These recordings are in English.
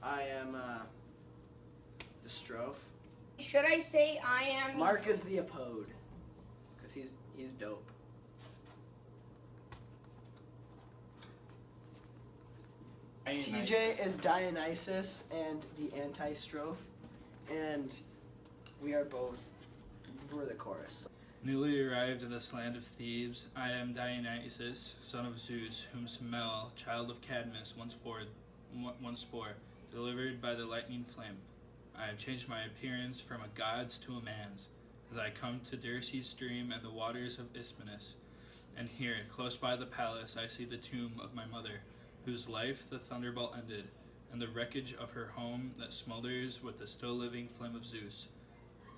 I am the Strophe. Should I say I am... Mark is the Apode, because he's dope. TJ is Dionysus and the anti-Strophe, and we're the chorus. Newly arrived in this land of Thebes, I am Dionysus, son of Zeus, whom Semele, child of Cadmus, once bore, delivered by the lightning flame. I have changed my appearance from a god's to a man's, as I come to Dirce's stream and the waters of Ismenus. And here, close by the palace, I see the tomb of my mother, whose life the thunderbolt ended, and the wreckage of her home that smolders with the still-living flame of Zeus,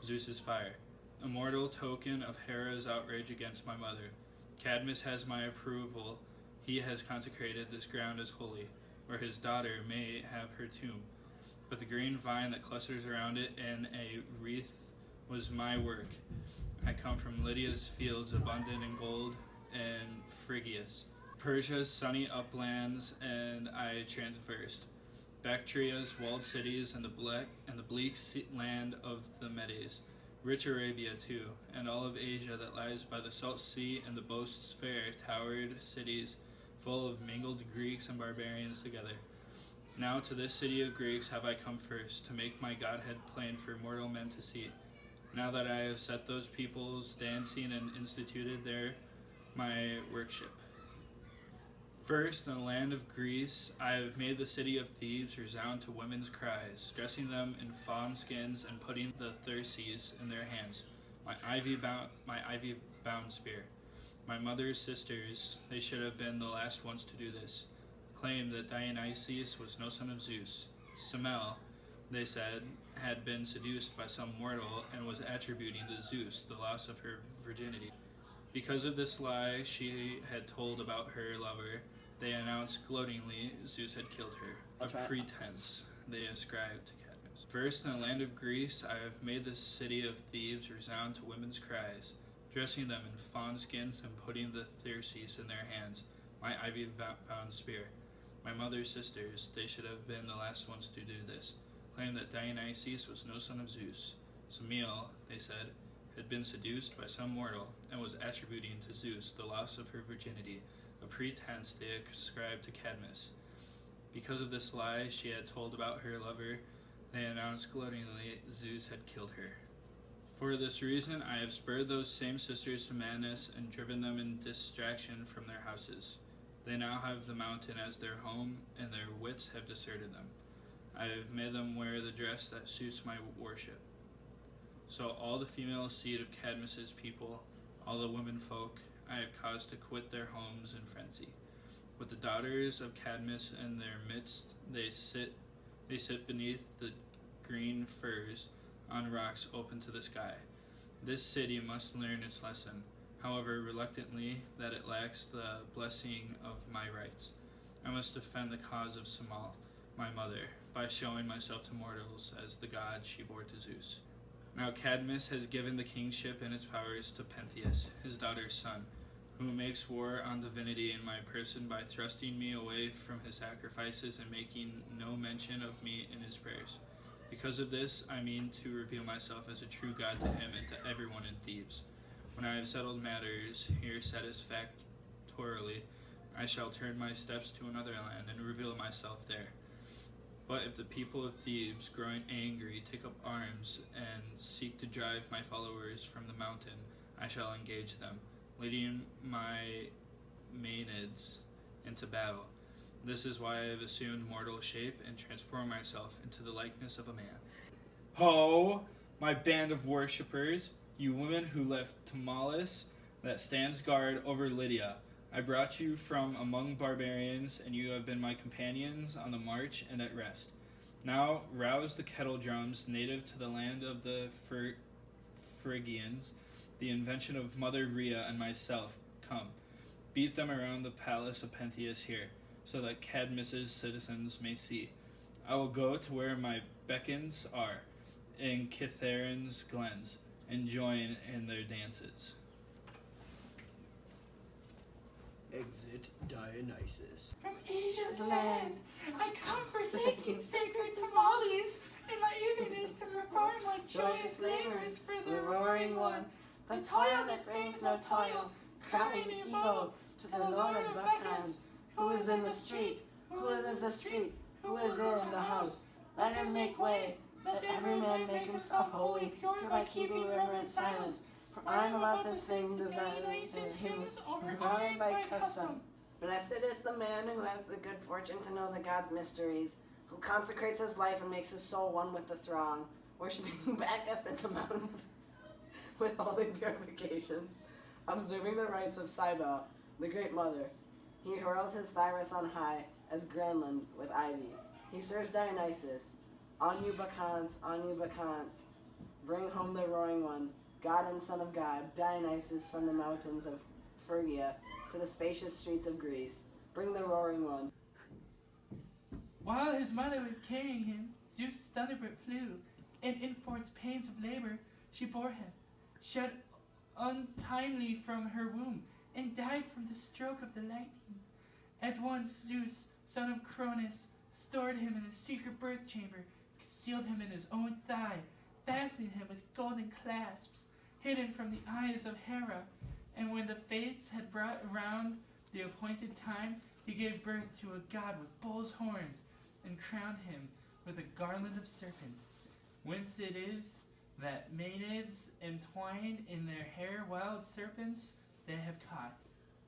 Zeus's fire. Immortal token of Hera's outrage against my mother. Cadmus has my approval. He has consecrated this ground as holy, where his daughter may have her tomb. But the green vine that clusters around it in a wreath was my work. I come from Lydia's fields abundant in gold and Phrygius, Persia's sunny uplands, and I traversed Bactria's walled cities and the bleak land of the Medes. Rich Arabia too, and all of Asia that lies by the salt sea and the boasts fair towered cities full of mingled Greeks and barbarians together. Now to this city of Greeks have I come first, to make my godhead plain for mortal men to see. Now that I have set those peoples dancing and instituted there my worship. First, in the land of Greece, I have made the city of Thebes resound to women's cries, dressing them in fawn skins and putting the thyrses in their hands, my ivy-bound spear. My mother's sisters, they should have been the last ones to do this, claimed that Dionysus was no son of Zeus. Semele, they said, had been seduced by some mortal and was attributing to Zeus the loss of her virginity. Because of this lie she had told about her lover, they announced gloatingly Zeus had killed her. A pretense they ascribed to Cadmus. First, in the land of Greece, I have made the city of Thebes resound to women's cries, dressing them in fawn skins and putting the thyrses in their hands, my ivy-bound spear. My mother's sisters, they should have been the last ones to do this, claimed that Dionysus was no son of Zeus. Semele, they said, had been seduced by some mortal and was attributing to Zeus the loss of her virginity, a pretense they ascribed to Cadmus. Because of this lie she had told about her lover, they announced gloatingly Zeus had killed her. For this reason I have spurred those same sisters to madness and driven them in distraction from their houses. They now have the mountain as their home, and their wits have deserted them. I have made them wear the dress that suits my worship. So all the female seed of Cadmus's people, all the women folk, I have caused to quit their homes in frenzy. With the daughters of Cadmus in their midst, they sit beneath the green firs on rocks open to the sky. This city must learn its lesson, however reluctantly that it lacks the blessing of my rights. I must defend the cause of Semele, my mother, by showing myself to mortals as the god she bore to Zeus. Now Cadmus has given the kingship and its powers to Pentheus, his daughter's son, who makes war on divinity in my person by thrusting me away from his sacrifices and making no mention of me in his prayers. Because of this, I mean to reveal myself as a true god to him and to everyone in Thebes. When I have settled matters here satisfactorily, I shall turn my steps to another land and reveal myself there. But if the people of Thebes, growing angry, take up arms and seek to drive my followers from the mountain, I shall engage them, leading my Maenads into battle. This is why I have assumed mortal shape and transformed myself into the likeness of a man. Ho, my band of worshippers, you women who left Tmolus that stands guard over Lydia. I brought you from among barbarians, and you have been my companions on the march and at rest. Now rouse the kettle drums native to the land of the Phrygians, the invention of Mother Rhea and myself. Come, beat them around the palace of Pentheus here, so that Cadmus's citizens may see. I will go to where my beacons are, in Kithaeron's glens, and join in their dances. Exit Dionysus. From Asia's land, I come forsaking sacred roaring one, joyous labors for the roaring one. The toil that brings no toil, crying Evo to the Lord of Bacchanals, who is in the street, who is the street, who is in the house. Let him make way, let every man make himself holy, pure by keeping reverent silence. For I am about to sing the Dionysus hymns, regarded by custom. Blessed is the man who has the good fortune to know the God's mysteries, who consecrates his life and makes his soul one with the throng, worshiping Bacchus in the mountains with holy purifications, observing the rites of Cybele, the great mother. He hurls his Thyris on high as Granland with ivy. He serves Dionysus. On you, Bacchanals, bring home the roaring one, God and Son of God, Dionysus from the mountains of Phrygia to the spacious streets of Greece. Bring the roaring one. While his mother was carrying him, Zeus' thunderbolt flew, and in forced pains of labor she bore him, shed untimely from her womb, and died from the stroke of the lightning. At once Zeus, son of Cronus, stored him in a secret birth chamber, concealed him in his own thigh, fastening him with golden clasps, hidden from the eyes of Hera. And when the fates had brought around the appointed time, he gave birth to a god with bull's horns, and crowned him with a garland of serpents. Whence it is that Maenads entwine in their hair wild serpents they have caught.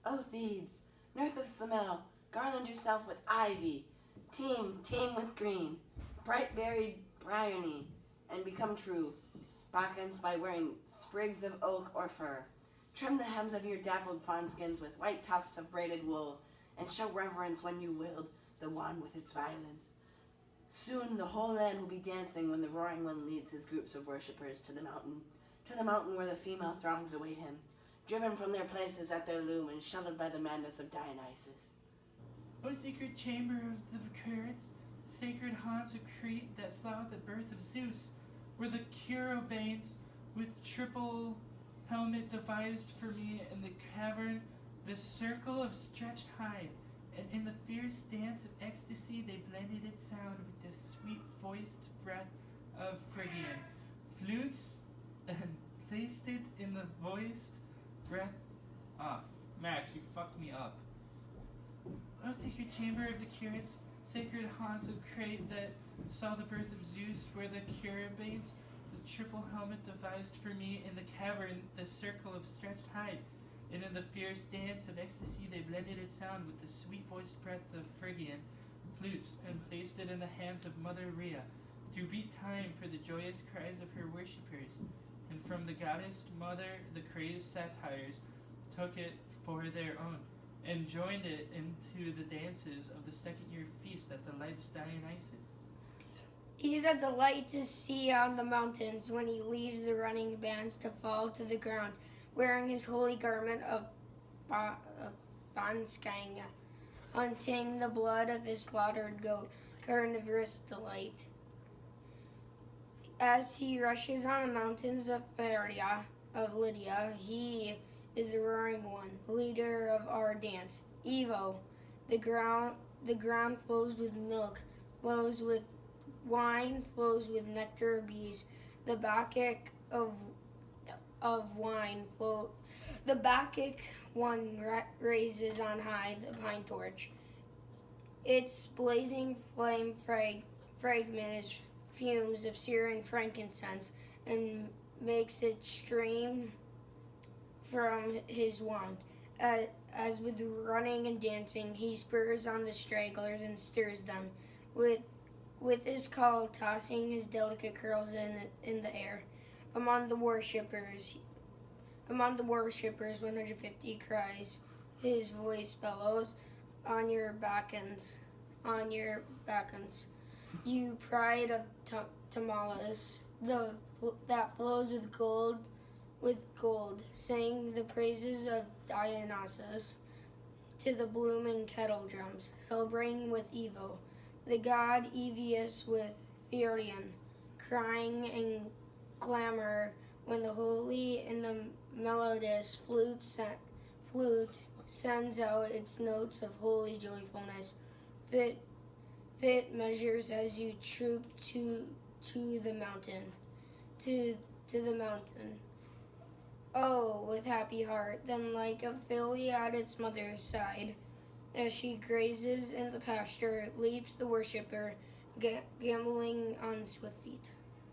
O Thebes, North of Semele, garland yourself with ivy, teem with green, bright-berried bryony, and become true, Bacchants by wearing sprigs of oak or fir. Trim the hems of your dappled fawnskins with white tufts of braided wool, and show reverence when you wield the wand with its violence. Soon the whole land will be dancing when the roaring one leads his groups of worshippers to the mountain where the female throngs await him, driven from their places at their loom and sheltered by the madness of Dionysus. O sacred chamber of the Vicariates, sacred haunts of Crete that saw the birth of Zeus, where the Cherubanes with triple helmet devised for me in the cavern the circle of stretched hide, and in the fierce dance of ecstasy they blended its sound with the sweet-voiced breath of Phrygian flutes and placed it in the voiced breath off. Max, you fucked me up. O sacred chamber of the Curates, sacred haunts of Crete that saw the birth of Zeus, where the Cherubanes with triple helmet devised for me in the cavern the circle of stretched hide, and in the fierce dance of ecstasy they blended its sound with the sweet-voiced breath of Phrygian flutes, and placed it in the hands of Mother Rhea, to beat time for the joyous cries of her worshippers. And from the goddess mother the crazed satyrs took it for their own, and joined it into the dances of the second-year feast that delights Dionysus. He's a delight to see on the mountains when he leaves the running bands to fall to the ground, wearing his holy garment of Banskanga, hunting the blood of his slaughtered goat, carnivorous delight. As he rushes on the mountains of Lydia, he is the roaring one, the leader of our dance. Evo, the ground flows with milk, flows with wine, flows with nectar of bees. The Bacchic the Bacchic one raises on high the pine torch. Its blazing flame fragment is fumes of Syrian frankincense, and makes it stream from his wand. As with running and dancing, he spurs on the stragglers and stirs them, with his call tossing his delicate curls in the air. Among the worshippers 150 cries, his voice bellows, on your Bacchants, you pride of Tmolus, that flows with gold, sing the praises of Dionysus to the blooming kettle drums, celebrating with Evo, the god Evius with Phrygian, crying and clamor when the holy and the melodious flute sends out its notes of holy joyfulness. Fit measures as you troop to the mountain. to the mountain. Oh, with happy heart, then like a filly at its mother's side, as she grazes in the pasture, leaps the worshipper, gamboling on swift feet.